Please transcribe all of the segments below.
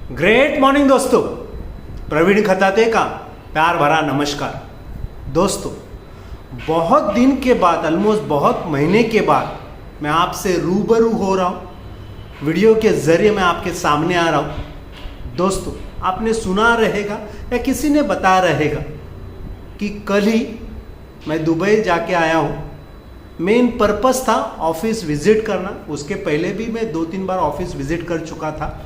Great morning दोस्तों, प्रवीण खताते का प्यार भरा नमस्कार। दोस्तों, बहुत दिन के बाद, ऑलमोस्ट बहुत महीने के बाद मैं आपसे रूबरू हो रहा हूँ। वीडियो के ज़रिए मैं आपके सामने आ रहा हूँ। दोस्तों, आपने सुना रहेगा या किसी ने बताया रहेगा कि कल ही मैं दुबई जाके आया हूँ। मेन पर्पस था ऑफिस विज़िट करना। उसके पहले भी मैं 2-3 बार ऑफिस विज़िट कर चुका था,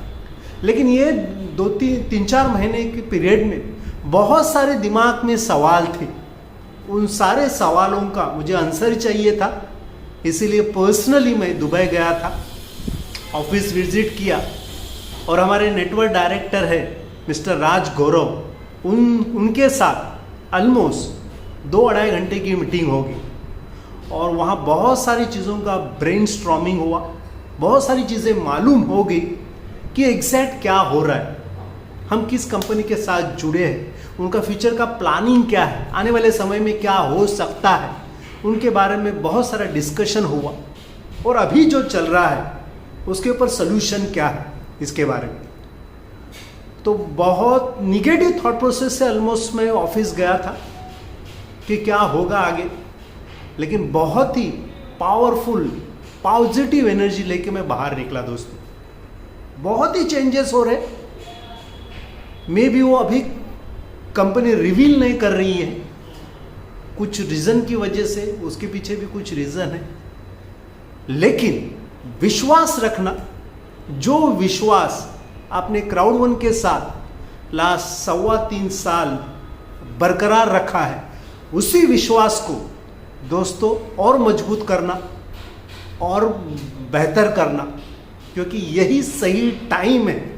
लेकिन ये 2-3-4 महीने के पीरियड में बहुत सारे दिमाग में सवाल थे। उन सारे सवालों का मुझे आंसर चाहिए था, इसीलिए पर्सनली मैं दुबई गया था, ऑफिस विज़िट किया। और हमारे नेटवर्क डायरेक्टर है मिस्टर राज गौरव, उनके साथ ऑलमोस्ट 2-2.5 घंटे की मीटिंग होगी और वहाँ बहुत सारी चीज़ों का ब्रेनस्टॉर्मिंग हुआ। बहुत सारी चीज़ें मालूम हो गई कि एग्जैक्ट क्या हो रहा है, हम किस कंपनी के साथ जुड़े हैं, उनका फ्यूचर का प्लानिंग क्या है, आने वाले समय में क्या हो सकता है, उनके बारे में बहुत सारा डिस्कशन हुआ। और अभी जो चल रहा है उसके ऊपर सोल्यूशन क्या है इसके बारे में। तो बहुत निगेटिव थॉट प्रोसेस से ऑलमोस्ट मैं ऑफिस गया था कि क्या होगा आगे, लेकिन बहुत ही पावरफुल पॉजिटिव एनर्जी लेके मैं बाहर निकला। दोस्तों, बहुत ही चेंजेस हो रहे। मे भी वो अभी कंपनी रिवील नहीं कर रही है, कुछ रीज़न की वजह से, उसके पीछे भी कुछ रीज़न है। लेकिन विश्वास रखना, जो विश्वास आपने क्राउड1 के साथ लास्ट 3.25 साल बरकरार रखा है, उसी विश्वास को दोस्तों और मजबूत करना और बेहतर करना, क्योंकि यही सही टाइम है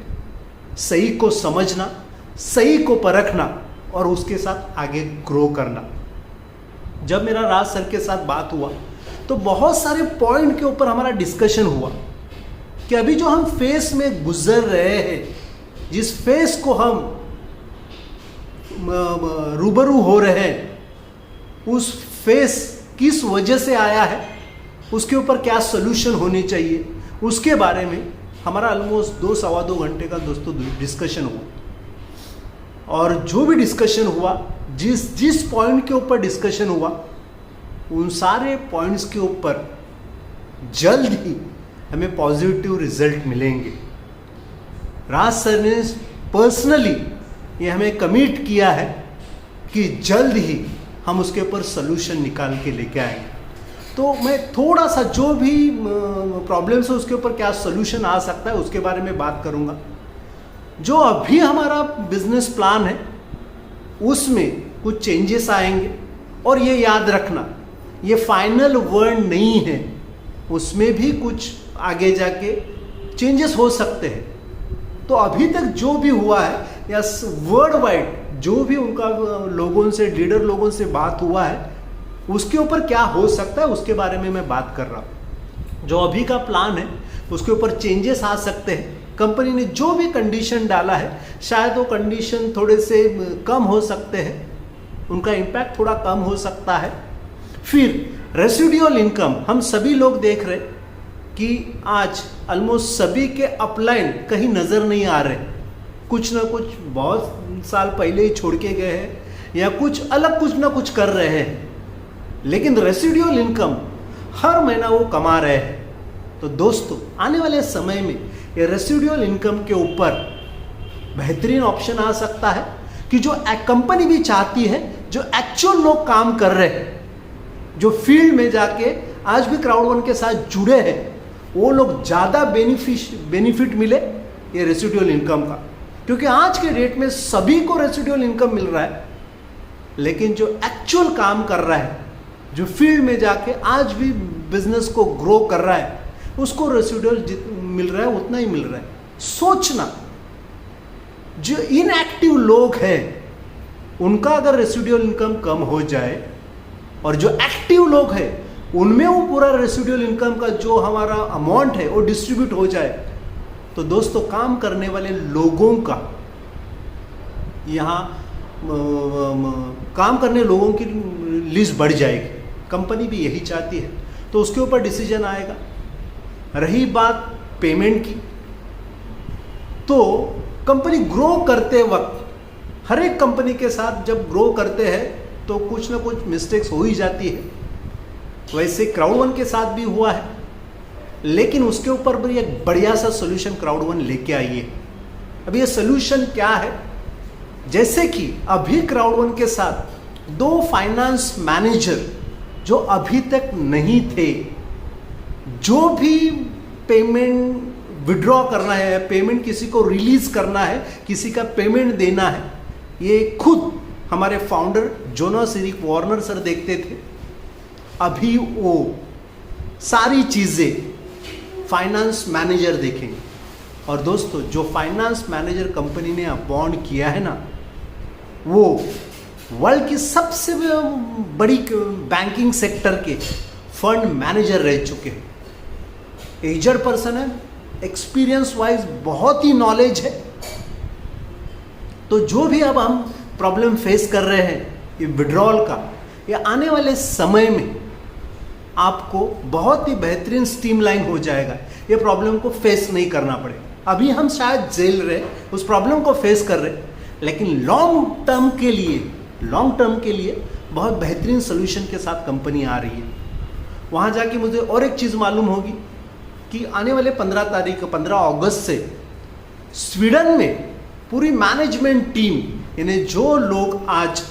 सही को समझना, सही को परखना और उसके साथ आगे ग्रो करना। जब मेरा राज सर के साथ बात हुआ तो बहुत सारे पॉइंट के ऊपर हमारा डिस्कशन हुआ कि अभी जो हम फेस में गुजर रहे हैं, जिस फेस को हम रूबरू हो रहे हैं, उस फेस किस वजह से आया है, उसके ऊपर क्या सोल्यूशन होने चाहिए, उसके बारे में हमारा ऑलमोस्ट 2-2.25 घंटे का दोस्तों डिस्कशन हुआ। और जो भी डिस्कशन हुआ, जिस पॉइंट के ऊपर डिस्कशन हुआ, उन सारे पॉइंट्स के ऊपर जल्द ही हमें पॉजिटिव रिजल्ट मिलेंगे। राज सर ने पर्सनली ये हमें कमिट किया है कि जल्द ही हम उसके ऊपर सोल्यूशन निकाल के लेके आएंगे। तो मैं थोड़ा सा जो भी प्रॉब्लम्स है उसके ऊपर क्या सोल्यूशन आ सकता है उसके बारे में बात करूंगा। जो अभी हमारा बिजनेस प्लान है उसमें कुछ चेंजेस आएंगे, और ये याद रखना ये फाइनल वर्ड नहीं है, उसमें भी कुछ आगे जाके चेंजेस हो सकते हैं। तो अभी तक जो भी हुआ है या वर्ल्ड वाइड जो भी उनका लोगों से, लीडर लोगों से बात हुआ है, उसके ऊपर क्या हो सकता है उसके बारे में मैं बात कर रहा हूँ। जो अभी का प्लान है उसके ऊपर चेंजेस आ सकते हैं। कंपनी ने जो भी कंडीशन डाला है, शायद वो कंडीशन थोड़े से कम हो सकते हैं, उनका इम्पैक्ट थोड़ा कम हो सकता है। फिर रेसिडुअल इनकम, हम सभी लोग देख रहे कि आज ऑलमोस्ट सभी के अपलाइन कहीं नज़र नहीं आ रहे। कुछ ना कुछ बहुत साल पहले ही छोड़ के गए हैं या कुछ अलग कुछ ना कुछ कर रहे हैं, लेकिन रेसिडुअल इनकम हर महीना वो कमा रहे हैं। तो दोस्तों, आने वाले समय में ये रेसिडुअल इनकम के ऊपर बेहतरीन ऑप्शन आ सकता है कि जो कंपनी भी चाहती है, जो एक्चुअल लोग काम कर रहे हैं, जो फील्ड में जाके आज भी क्राउड1 के साथ जुड़े हैं, वो लोग ज़्यादा बेनिफिट मिले ये रेसिडुअल इनकम का। क्योंकि आज के डेट में सभी को रेसिडुअल इनकम मिल रहा है, लेकिन जो एक्चुअल काम कर रहा है, जो फील्ड में जाके आज भी बिजनेस को ग्रो कर रहा है, उसको रेसिडुअल मिल रहा है, उतना ही मिल रहा है। सोचना, जो इनएक्टिव लोग हैं उनका अगर रेसिडुअल इनकम कम हो जाए और जो एक्टिव लोग हैं उनमें वो पूरा रेसिडुअल इनकम का जो हमारा अमाउंट है वो डिस्ट्रीब्यूट हो जाए, तो दोस्तों काम करने वाले लोगों का, यहाँ काम करने लोगों की लिस्ट बढ़ जाएगी। कंपनी भी यही चाहती है, तो उसके ऊपर डिसीजन आएगा। रही बात पेमेंट की, तो कंपनी ग्रो करते वक्त, हर एक कंपनी के साथ जब ग्रो करते हैं तो कुछ ना कुछ मिस्टेक्स हो ही जाती है। वैसे क्राउड1 के साथ भी हुआ है, लेकिन उसके ऊपर भी एक बढ़िया सा सोल्यूशन क्राउड1 लेके आई है। अब ये सोल्यूशन क्या है? जैसे कि अभी क्राउड1 के साथ 2 फाइनेंस मैनेजर जो अभी तक नहीं थे, जो भी पेमेंट विड्रॉ करना है, पेमेंट किसी को रिलीज करना है, किसी का पेमेंट देना है, ये खुद हमारे founder Jonas Eric Warner sir देखते थे। अभी वो सारी चीज़ें फाइनेंस मैनेजर देखेंगे। और दोस्तों, जो फाइनेंस मैनेजर कंपनी ने अपॉइंट किया है ना, वो वर्ल्ड की सबसे बड़ी बैंकिंग सेक्टर के फंड मैनेजर रह चुके हैं। एजड पर्सन है, एक्सपीरियंस वाइज बहुत ही नॉलेज है। तो जो भी अब हम प्रॉब्लम फेस कर रहे हैं ये विड्रॉल का, ये आने वाले समय में आपको बहुत ही बेहतरीन स्ट्रीमलाइन हो जाएगा। ये प्रॉब्लम को फेस नहीं करना पड़ेगा। अभी हम शायद झेल रहे, उस प्रॉब्लम को फेस कर रहे, लेकिन लॉन्ग टर्म के लिए बहुत बेहतरीन सोल्यूशन के साथ कंपनी आ रही है। वहाँ जाके मुझे और एक चीज़ मालूम होगी कि आने वाले 15 अगस्त से स्वीडन में पूरी मैनेजमेंट टीम, यानी जो लोग आज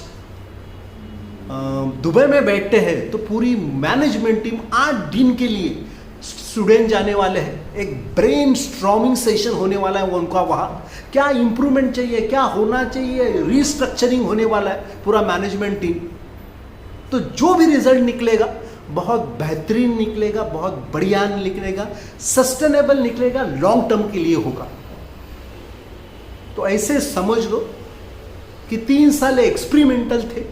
दुबई में बैठते हैं, तो पूरी मैनेजमेंट टीम 8 दिन के लिए स्वीडन जाने वाले हैं। एक ब्रेन स्ट्रॉमिंग सेशन होने वाला है उनका। वहाँ क्या इंप्रूवमेंट चाहिए, क्या होना चाहिए, रिस्ट्रक्चरिंग होने वाला है पूरा मैनेजमेंट टीम। तो जो भी रिजल्ट निकलेगा बहुत बेहतरीन निकलेगा, बहुत बढ़िया निकलेगा, सस्टेनेबल निकलेगा, लॉन्ग टर्म के लिए होगा। तो ऐसे समझ लो कि 3 साल एक्सपेरिमेंटल थे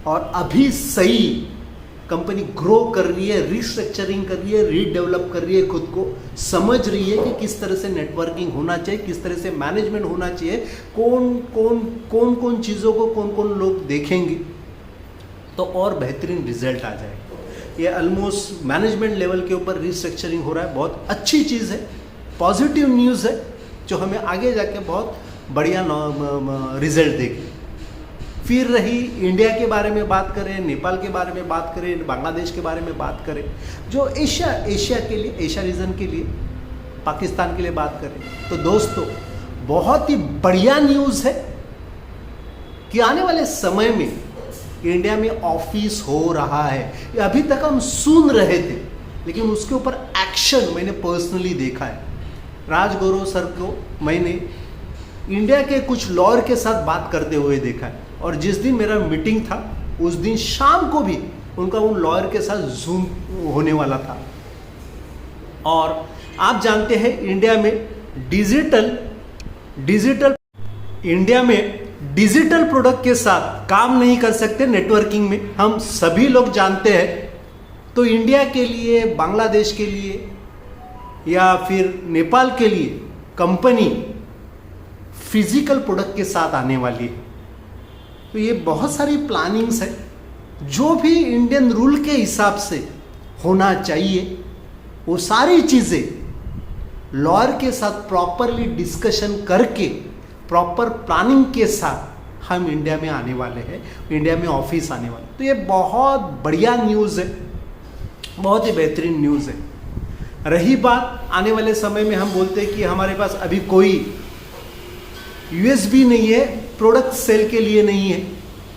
और अभी सही कंपनी ग्रो कर रही है, रिस्ट्रक्चरिंग कर रही है, रीडेवलप कर रही है, खुद को समझ रही है कि किस तरह से नेटवर्किंग होना चाहिए, किस तरह से मैनेजमेंट होना चाहिए, कौन कौन चीज़ों को कौन लोग देखेंगे तो और बेहतरीन रिजल्ट आ जाएगा। ये ऑलमोस्ट मैनेजमेंट लेवल के ऊपर रिस्ट्रक्चरिंग हो रहा है। बहुत अच्छी चीज़ है, पॉजिटिव न्यूज़ है, जो हमें आगे जाके बहुत बढ़िया रिजल्ट देगी। फिर रही इंडिया के बारे में बात करें, नेपाल के बारे में बात करें, बांग्लादेश के बारे में बात करें, जो एशिया के लिए, एशिया रीजन के लिए, पाकिस्तान के लिए बात करें, तो दोस्तों बहुत ही बढ़िया न्यूज़ है कि आने वाले समय में इंडिया में ऑफिस हो रहा है। ये अभी तक हम सुन रहे थे, लेकिन उसके ऊपर एक्शन मैंने पर्सनली देखा है। राजगौरव सर को मैंने इंडिया के कुछ लॉयर के साथ बात करते हुए देखा है, और जिस दिन मेरा मीटिंग था उस दिन शाम को भी उनका उन लॉयर के साथ जूम होने वाला था। और आप जानते हैं इंडिया में डिजिटल प्रोडक्ट के साथ काम नहीं कर सकते नेटवर्किंग में, हम सभी लोग जानते हैं। तो इंडिया के लिए, बांग्लादेश के लिए या फिर नेपाल के लिए कंपनी फिजिकल प्रोडक्ट के साथ आने वाली है। तो ये बहुत सारी प्लानिंग्स है, जो भी इंडियन रूल के हिसाब से होना चाहिए वो सारी चीज़ें लॉयर के साथ प्रॉपरली डिस्कशन करके, प्रॉपर प्लानिंग के साथ हम इंडिया में आने वाले हैं, इंडिया में ऑफिस आने वाले। तो ये बहुत बढ़िया न्यूज़ है, बहुत ही बेहतरीन न्यूज़ है। रही बात आने वाले समय में, हम बोलते हैं कि हमारे पास अभी कोई यूएसबी नहीं है, प्रोडक्ट सेल के लिए नहीं है,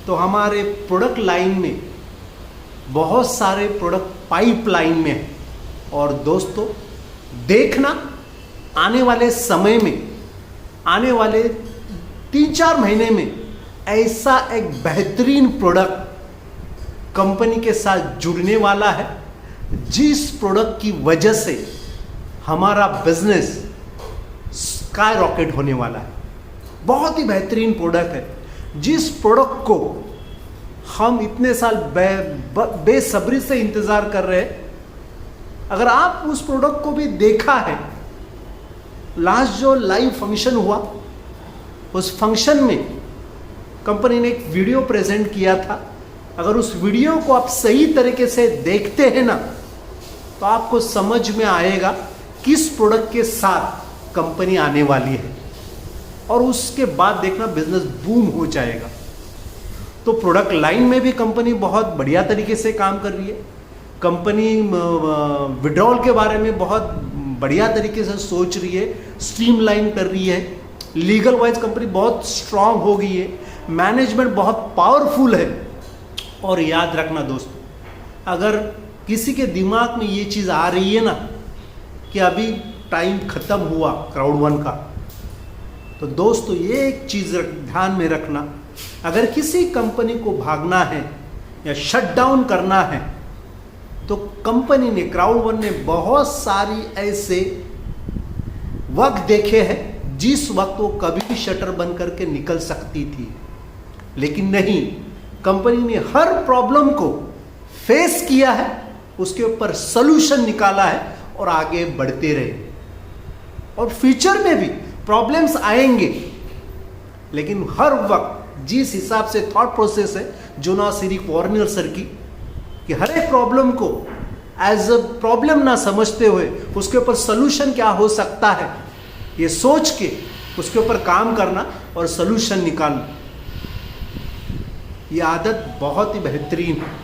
तो हमारे प्रोडक्ट लाइन में बहुत सारे प्रोडक्ट पाइपलाइन में है। और दोस्तों देखना आने वाले समय में, आने वाले 3-4 महीने में ऐसा एक बेहतरीन प्रोडक्ट कंपनी के साथ जुड़ने वाला है, जिस प्रोडक्ट की वजह से हमारा बिजनेस स्काई रॉकेट होने वाला है। बहुत ही बेहतरीन प्रोडक्ट है, जिस प्रोडक्ट को हम इतने साल बेसब्री से इंतज़ार कर रहे हैं। अगर आप उस प्रोडक्ट को भी देखा है, लास्ट जो लाइव फंक्शन हुआ, उस फंक्शन में कंपनी ने एक वीडियो प्रेजेंट किया था। अगर उस वीडियो को आप सही तरीके से देखते हैं ना, तो आपको समझ में आएगा किस प्रोडक्ट के साथ कंपनी आने वाली है। और उसके बाद देखना बिजनेस बूम हो जाएगा। तो प्रोडक्ट लाइन में भी कंपनी बहुत बढ़िया तरीके से काम कर रही है। कंपनी विड्रॉल के बारे में बहुत बढ़िया तरीके से सोच रही है, स्ट्रीमलाइन कर रही है। लीगल वाइज कंपनी बहुत स्ट्रांग हो गई है, मैनेजमेंट बहुत पावरफुल है। और याद रखना दोस्तों, अगर किसी के दिमाग में ये चीज़ आ रही है ना कि अभी टाइम खत्म हुआ क्राउड1 का, तो दोस्तों ये एक चीज़ ध्यान में रखना, अगर किसी कंपनी को भागना है या शट डाउन करना है तो कंपनी ने, क्राउड1 ने बहुत सारी ऐसे वक्त देखे हैं जिस वक्त वो कभी भी शटर बंद करके निकल सकती थी, लेकिन नहीं, कंपनी ने हर प्रॉब्लम को फेस किया है, उसके ऊपर सॉल्यूशन निकाला है और आगे बढ़ते रहे। और फ्यूचर में भी प्रॉब्लम्स आएंगे, लेकिन हर वक्त जिस हिसाब से थॉट प्रोसेस है जोनास एरिक वार्नर सर की, कि हर एक प्रॉब्लम को एज अ प्रॉब्लम ना समझते हुए उसके ऊपर सॉल्यूशन क्या हो सकता है ये सोच के उसके ऊपर काम करना और सॉल्यूशन निकालना, ये आदत बहुत ही बेहतरीन है।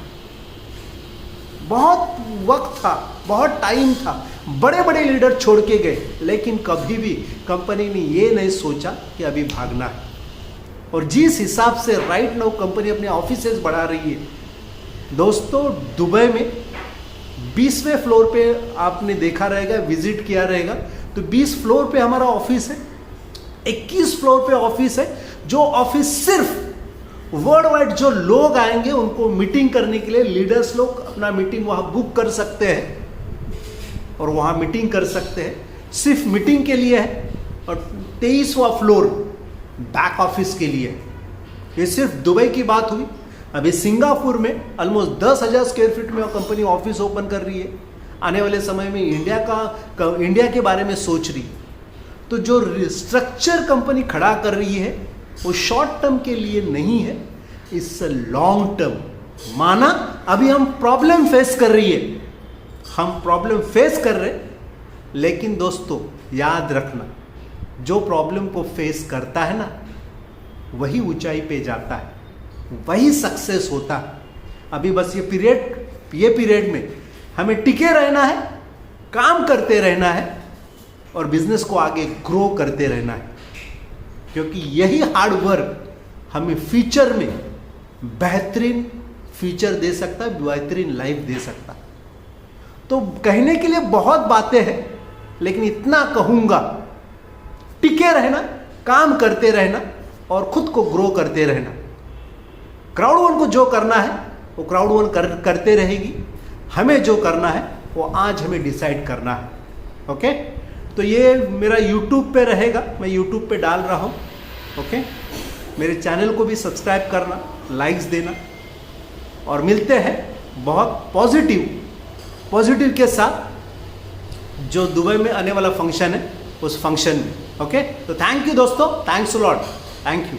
बहुत वक्त था, बहुत टाइम था, बड़े बड़े लीडर छोड़ के गए, लेकिन कभी भी कंपनी ने ये नहीं सोचा कि अभी भागना है। और जिस हिसाब से राइट नाउ कंपनी अपने ऑफिसेज बढ़ा रही है दोस्तों, दुबई में 20वें फ्लोर पे आपने देखा रहेगा, विजिट किया रहेगा, तो 20 फ्लोर पे हमारा ऑफिस है, 21 फ्लोर पे ऑफिस है, जो ऑफिस सिर्फ वर्ल्ड वाइड जो लोग आएंगे उनको मीटिंग करने के लिए, लीडर्स लोग अपना मीटिंग वहाँ बुक कर सकते हैं और वहाँ मीटिंग कर सकते हैं, सिर्फ मीटिंग के लिए है। और 23वां फ्लोर बैक ऑफिस के लिए। ये सिर्फ दुबई की बात हुई। अभी सिंगापुर में ऑलमोस्ट 10,000 स्क्वायर फीट में कंपनी ऑफिस ओपन कर रही है। आने वाले समय में इंडिया के बारे में सोच रही है। तो जो स्ट्रक्चर कंपनी खड़ा कर रही है वो शॉर्ट टर्म के लिए नहीं है, इट्स अ लॉन्ग टर्म। माना अभी हम प्रॉब्लम फेस कर रही है, हम प्रॉब्लम फेस कर रहे, लेकिन दोस्तों याद रखना, जो प्रॉब्लम को फेस करता है ना वही ऊंचाई पे जाता है, वही सक्सेस होता है। अभी बस ये पीरियड में हमें टिके रहना है, काम करते रहना है और बिजनेस को आगे ग्रो करते रहना है, क्योंकि यही हार्ड वर्क हमें फ्यूचर में बेहतरीन फ्यूचर दे सकता है, बेहतरीन लाइफ दे सकता है। तो कहने के लिए बहुत बातें हैं, लेकिन इतना कहूंगा, टिके रहना, काम करते रहना और खुद को ग्रो करते रहना। क्राउड1 को जो करना है वो क्राउड1 करते रहेगी, हमें जो करना है वो आज हमें डिसाइड करना है। ओके, तो ये मेरा YouTube पे रहेगा, मैं YouTube पे डाल रहा हूँ। ओके, मेरे चैनल को भी सब्सक्राइब करना, लाइक्स देना, और मिलते हैं बहुत पॉजिटिव के साथ जो दुबई में आने वाला फंक्शन है उस फंक्शन में। ओके, तो थैंक यू दोस्तों, thanks a lot, thank you.